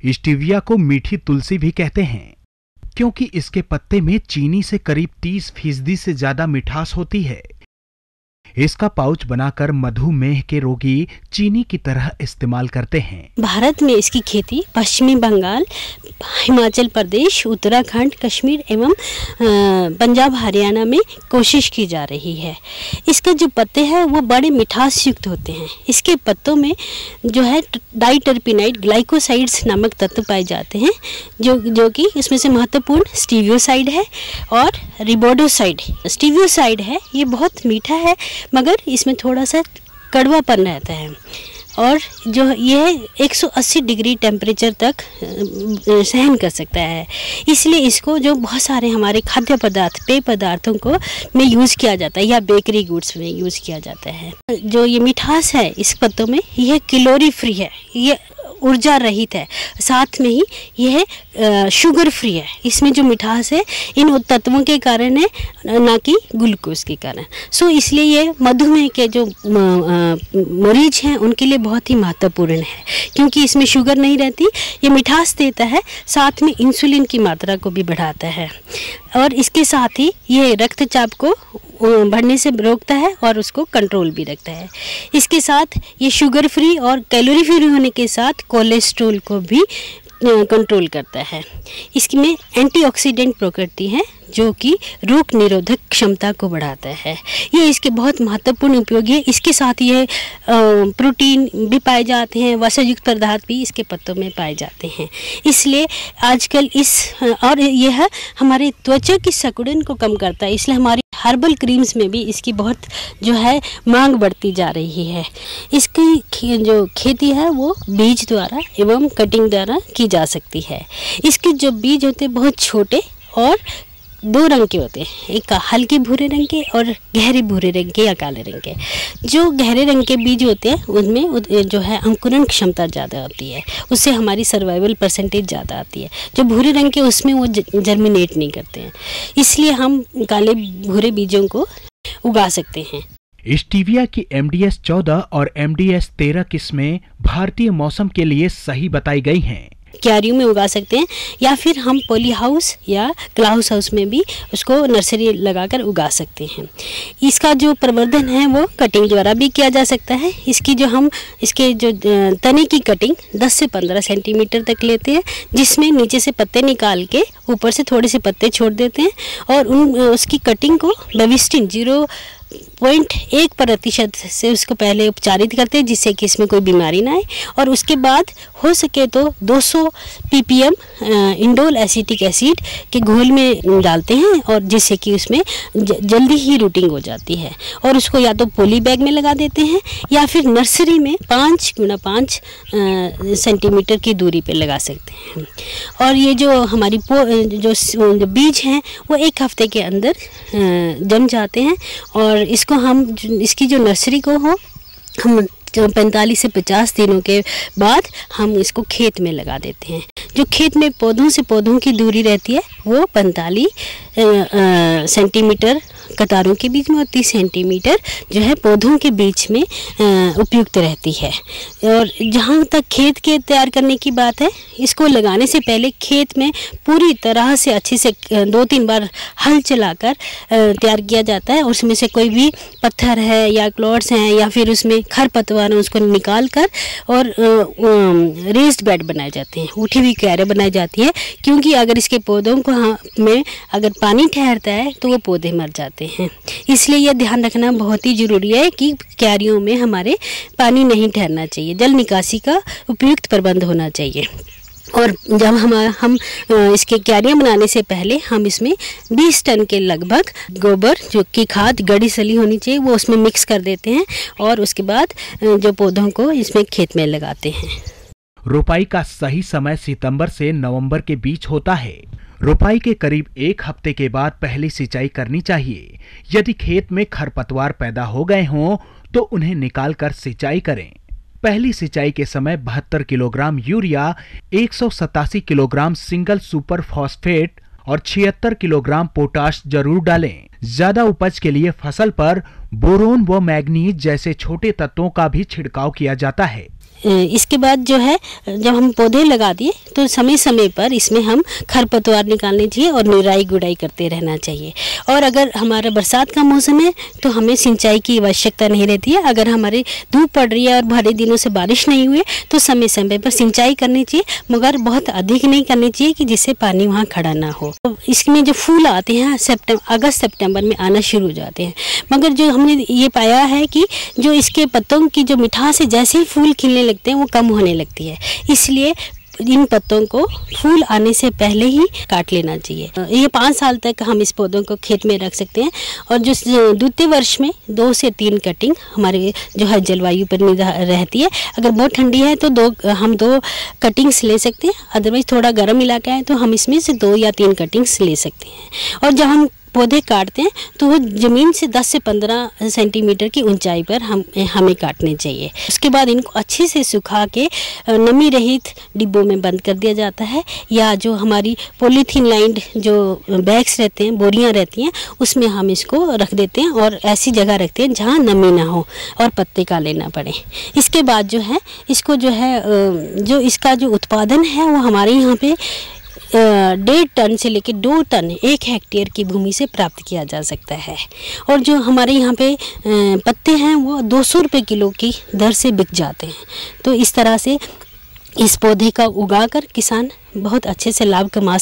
Stevia को मीठी तुलसी भी कहते हैं क्योंकि इसके पत्ते में चीनी से करीब 30% से ज्यादा मिठास होती है। इसका पाउच बनाकर मधुमेह के रोगी चीनी की तरह इस्तेमाल करते हैं। भारत में इसकी खेती पश्चिमी बंगाल, हिमाचल प्रदेश, उत्तराखंड, कश्मीर एवं पंजाब, हरियाणा में कोशिश की जा रही है। इसके जो पत्ते हैं वो बड़े मिठास युक्त होते हैं। इसके पत्तों में जो है डाइटरपीनाइड ग्लाइकोसाइड्स नामक तत्व पाए जाते हैं, जो कि इसमें से महत्वपूर्ण स्टीवियोसाइड है और रिबोडोसाइड। स्टीवियोसाइड है, ये बहुत मीठा है मगर इसमें थोड़ा सा कड़वापन रहता है और जो यह 180 डिग्री टेम्परेचर तक सहन कर सकता है। इसलिए इसको जो बहुत सारे हमारे खाद्य पदार्थ, पेय पदार्थों को में यूज़ किया जाता है या बेकरी गुड्स में यूज़ किया जाता है। जो ये मिठास है इस पत्तों में, यह कैलोरी फ्री है, ये ऊर्जा रहित है, साथ में ही यह शुगर फ्री है। इसमें जो मिठास है इन तत्वों के कारण है, ना कि ग्लूकोज के कारण। सो इसलिए ये मधुमेह के जो मरीज हैं उनके लिए बहुत ही महत्वपूर्ण है, क्योंकि इसमें शुगर नहीं रहती, ये मिठास देता है, साथ में इंसुलिन की मात्रा को भी बढ़ाता है और इसके साथ ही ये रक्तचाप को बढ़ने से रोकता है और उसको कंट्रोल भी रखता है। इसके साथ ये शुगर फ्री और कैलोरी फ्री होने के साथ कोलेस्ट्रॉल को भी कंट्रोल करता है। इसमें एंटीऑक्सीडेंट प्रकृति है जो कि रोग निरोधक क्षमता को बढ़ाता है। ये इसके बहुत महत्वपूर्ण उपयोग है। इसके साथ ये प्रोटीन भी पाए जाते हैं, वसायुक्त पदार्थ भी इसके पत्तों में पाए जाते हैं। इसलिए आजकल और यह हमारे त्वचा की सिकुड़न को कम करता है, इसलिए हमारी हर्बल क्रीम्स में भी इसकी बहुत जो है मांग बढ़ती जा रही है। इसकी जो खेती है वो बीज द्वारा एवं कटिंग द्वारा की जा सकती है। इसके जो बीज होते हैं बहुत छोटे और 2 रंग के होते हैं, एक हल्के भूरे रंग के और गहरे भूरे रंग के या काले रंग के। जो गहरे रंग के बीज होते हैं उनमें जो है अंकुरण क्षमता ज़्यादा होती है, उससे हमारी सर्वाइवल परसेंटेज ज़्यादा आती है। जो भूरे रंग के उसमें वो जर्मिनेट नहीं करते हैं, इसलिए हम काले भूरे बीजों को उगा सकते हैं। स्टीविया की MDS 14 और MDS 13 किस्में भारतीय मौसम के लिए सही बताई गई हैं। क्यारियों में उगा सकते हैं या फिर हम पॉली हाउस या ग्लास हाउस में भी उसको नर्सरी लगाकर उगा सकते हैं। इसका जो प्रवर्धन है वो कटिंग द्वारा भी किया जा सकता है। इसके जो तने की कटिंग 10 से 15 सेंटीमीटर तक लेते हैं, जिसमें नीचे से पत्ते निकाल के ऊपर से थोड़े से पत्ते छोड़ देते हैं और उसकी कटिंग को बेविस्टिन 0.1% से उसको पहले उपचारित करते हैं, जिससे कि इसमें कोई बीमारी ना आए, और उसके बाद हो सके तो 200 ppm इंडोल एसिटिक एसिड के घोल में डालते हैं और जिससे कि उसमें जल्दी ही रूटिंग हो जाती है। और उसको या तो पॉली बैग में लगा देते हैं या फिर नर्सरी में 5 × 5 सेंटीमीटर की दूरी पे लगा सकते हैं। और ये जो हमारी जो बीज हैं वो 1 हफ्ते के अंदर जम जाते हैं और इसकी जो नर्सरी को हम 45 से 50 दिनों के बाद हम इसको खेत में लगा देते हैं। जो खेत में पौधों से पौधों की दूरी रहती है वो 45 सेंटीमीटर कतारों के बीच में और 30 सेंटीमीटर जो है पौधों के बीच में उपयुक्त रहती है। और जहाँ तक खेत के तैयार करने की बात है, इसको लगाने से पहले खेत में पूरी तरह से अच्छे से 2-3 बार हल चलाकर तैयार किया जाता है। उसमें से कोई भी पत्थर है या क्लॉड्स हैं या फिर उसमें खरपतवार है उसको निकाल कर और रेस्ड बेड बनाए जाते हैं, उठी हुई क्यारियाँ बनाई जाती है, क्योंकि अगर इसके पौधों को में अगर पानी ठहरता है तो वो पौधे मर जाते हैं। इसलिए यह ध्यान रखना बहुत ही ज़रूरी है कि क्यारियों में हमारे पानी नहीं ठहरना चाहिए, जल निकासी का उपयुक्त प्रबंध होना चाहिए। और जब हम इसके क्यारियाँ बनाने से पहले हम इसमें 20 टन के लगभग गोबर जो कि खाद गड़ी सली होनी चाहिए वो उसमें मिक्स कर देते हैं और उसके बाद जो पौधों को इसमें खेत में लगाते हैं। रोपाई का सही समय सितंबर से नवंबर के बीच होता है। रोपाई के करीब 1 हफ्ते के बाद पहली सिंचाई करनी चाहिए। यदि खेत में खरपतवार पैदा हो गए हों तो उन्हें निकालकर सिंचाई करें। पहली सिंचाई के समय 72 kilogram urea, 187 kilogram single super phosphate और 76 किलोग्राम पोटाश जरूर डालें। ज्यादा उपज के लिए फसल पर बोरोन व मैग्नीज जैसे छोटे तत्वों का भी छिड़काव किया जाता है। इसके बाद जो है जब हम पौधे लगा दिए तो समय समय पर इसमें हम खरपतवार निकालनी चाहिए और निराई गुड़ाई करते रहना चाहिए। और अगर हमारा बरसात का मौसम है तो हमें सिंचाई की आवश्यकता नहीं रहती है। अगर हमारी धूप पड़ रही है और भारी दिनों से बारिश नहीं हुई तो समय समय पर सिंचाई करनी चाहिए, मगर बहुत अधिक नहीं करनी चाहिए कि जिससे पानी वहाँ खड़ा ना हो। तो इसमें जो फूल आते हैं अगस्त सितंबर में आना शुरू हो जाते हैं, मगर जो हमने ये पाया है कि जो इसके पत्तों की जो मिठास है, जैसे ही फूल खिलने लगते हैं वो कम होने लगती है। इसलिए इन पत्तों को फूल आने से पहले ही काट लेना चाहिए। ये 5 साल तक हम इस पौधों को खेत में रख सकते हैं। और जो द्वितीय वर्ष में 2 से 3 कटिंग हमारे जो है जलवायु पर निर्भर रहती है। अगर बहुत ठंडी है तो हम 2 कटिंग्स ले सकते हैं, अदरवाइज थोड़ा गर्म इलाका है तो हम इसमें से 2 या 3 कटिंग्स ले सकते हैं। और जब हम पौधे काटते हैं तो वो ज़मीन से 10 से 15 सेंटीमीटर की ऊंचाई पर हमें काटने चाहिए। उसके बाद इनको अच्छे से सुखा के नमी रहित डिब्बों में बंद कर दिया जाता है, या जो हमारी पॉलीथीन लाइंड जो बैग्स रहते हैं, बोरियां रहती हैं, उसमें हम इसको रख देते हैं और ऐसी जगह रखते हैं जहाँ नमी ना हो और पत्ते काले ना पड़े। इसके बाद जो है इसको जो है जो इसका जो उत्पादन है वो हमारे यहाँ पे 1.5 टन से लेकर 2 टन 1 हेक्टेयर की भूमि से प्राप्त किया जा सकता है। और जो हमारे यहाँ पे पत्ते हैं वो 200 रुपये किलो की दर से बिक जाते हैं। तो इस तरह से इस पौधे का उगाकर किसान बहुत अच्छे से लाभ कमा